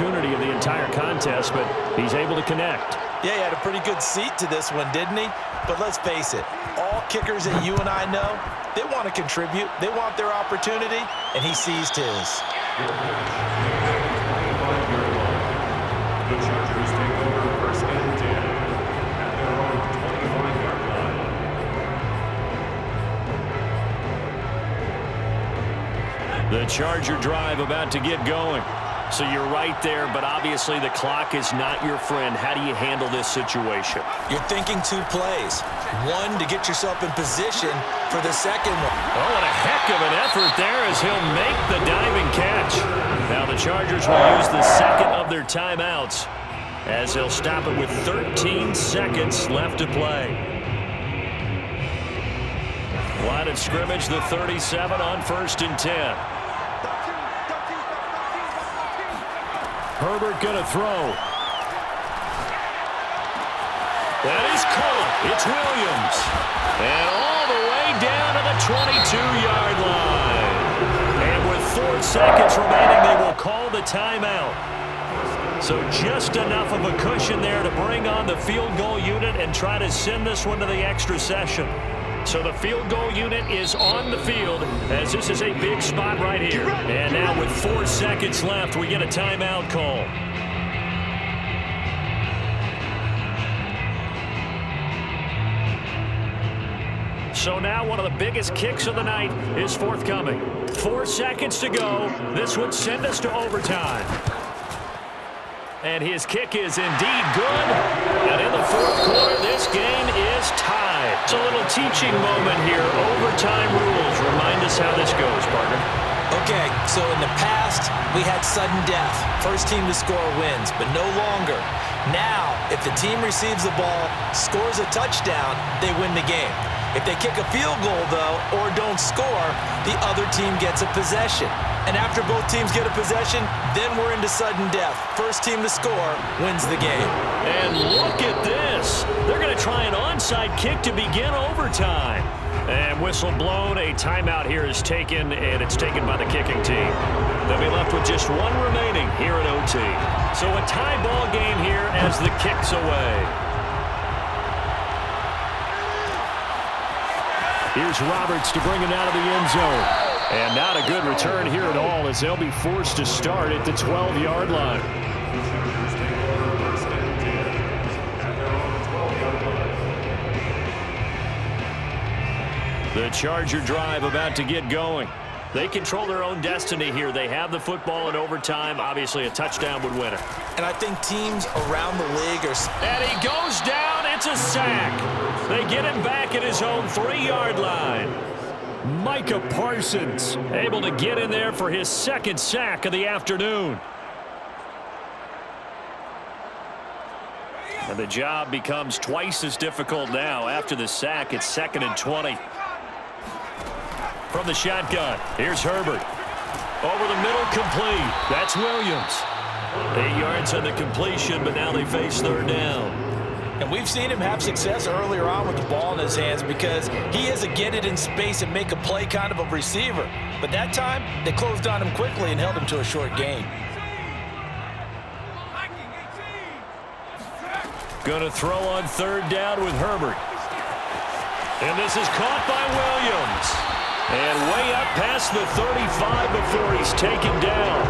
opportunity of the entire contest, but he's able to connect. Yeah, he had a pretty good seat to this one, didn't he? But let's face it, all kickers that you and I know, they want to contribute. They want their opportunity, and he seized his. The Chargers take over first and 10 at their own 25-yard line. The Charger drive about to get going. So you're right there, but obviously the clock is not your friend. How do you handle this situation? You're thinking 2 plays. One, to get yourself in position for the second one. Oh, and a heck of an effort there as he'll make the diving catch. Now the Chargers will use the second of their timeouts as they'll stop it with 13 seconds left to play. Line of scrimmage, the 37 on 1st and 10. Herbert going to throw. That is caught. It's Williams. And all the way down to the 22-yard line. And with 4 seconds remaining, they will call the timeout. So just enough of a cushion there to bring on the field goal unit and try to send this one to the extra session. So the field goal unit is on the field as this is a big spot right here. And now with 4 seconds left, we get a timeout call. So now one of the biggest kicks of the night is forthcoming. 4 seconds to go. This would send us to overtime. And his kick is indeed good. And in the 4th quarter, this game is tied. It's a little teaching moment here. Overtime rules. Remind us how this goes, partner. Okay, so in the past, we had sudden death. First team to score wins, but no longer. Now, if the team receives the ball, scores a touchdown, they win the game. If they kick a field goal, though, or don't score, the other team gets a possession. And after both teams get a possession, then we're into sudden death. First team to score wins the game. And look at this. They're going to try an onside kick to begin overtime. And whistle blown. A timeout here is taken, and it's taken by the kicking team. They'll be left with just 1 remaining here at OT. So a tie ball game here as the kick's away. Here's Roberts to bring it out of the end zone. And not a good return here at all as they'll be forced to start at the 12-yard line. The Charger drive about to get going. They control their own destiny here. They have the football in overtime. Obviously, a touchdown would win it. And I think teams around the league are... And he goes down. It's a sack. They get him back at his own 3-yard line. Micah Parsons able to get in there for his 2nd sack of the afternoon. And the job becomes twice as difficult now. After the sack, it's 2nd and 20. From the shotgun, here's Herbert. Over the middle, complete. That's Williams. 8 yards on the completion, but now they face 3rd down. And we've seen him have success earlier on with the ball in his hands because he is a get it in space and make a play kind of a receiver. But that time, they closed on him quickly and held him to a short gain. Going to throw on 3rd down with Herbert. And this is caught by Williams. And way up past the 35 before he's taken down.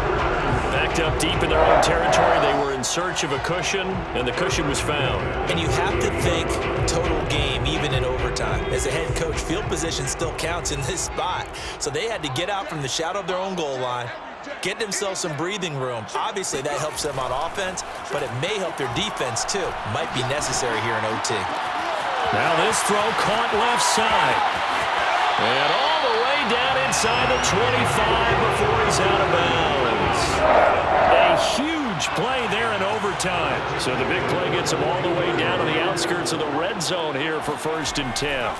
Backed up deep in their own territory. They were in search of a cushion, and the cushion was found. And you have to think total game, even in overtime. As a head coach, field position still counts in this spot. So they had to get out from the shadow of their own goal line, get themselves some breathing room. Obviously, that helps them on offense, but it may help their defense, too. Might be necessary here in OT. Now this throw caught left side. And all the way down inside the 25 before he's out of bounds. A huge play there in overtime. So the big play gets him all the way down to the outskirts of the red zone here for 1st and 10.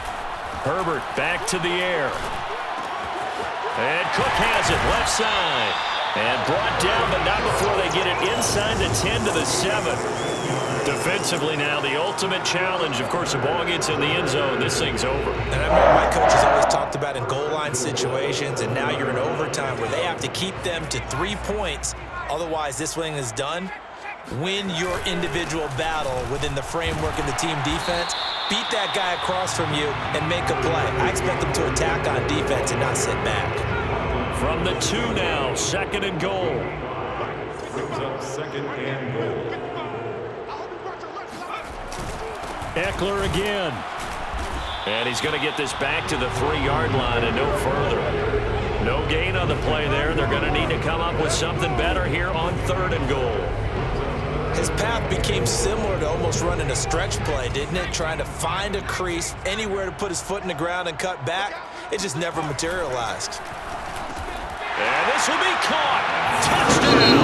Herbert back to the air. And Cook has it left side. And brought down, but not before they get it inside the 10 to the 7. Defensively now, the ultimate challenge. Of course, the ball gets in the end zone. This thing's over. And I remember my coaches always talked about in goal line situations, and now you're in overtime where they have to keep them to 3 points. Otherwise, this thing is done. Win your individual battle within the framework of the team defense. Beat that guy across from you and make a play. I expect them to attack on defense and not sit back. From the 2 now, 2nd and goal. Brings up 2nd and goal. Eckler again. And he's going to get this back to the 3-yard line and no further. No gain on the play there. They're going to need to come up with something better here on 3rd and goal. His path became similar to almost running a stretch play, didn't it? Trying to find a crease, anywhere to put his foot in the ground and cut back. It just never materialized. And this will be caught. Touchdown.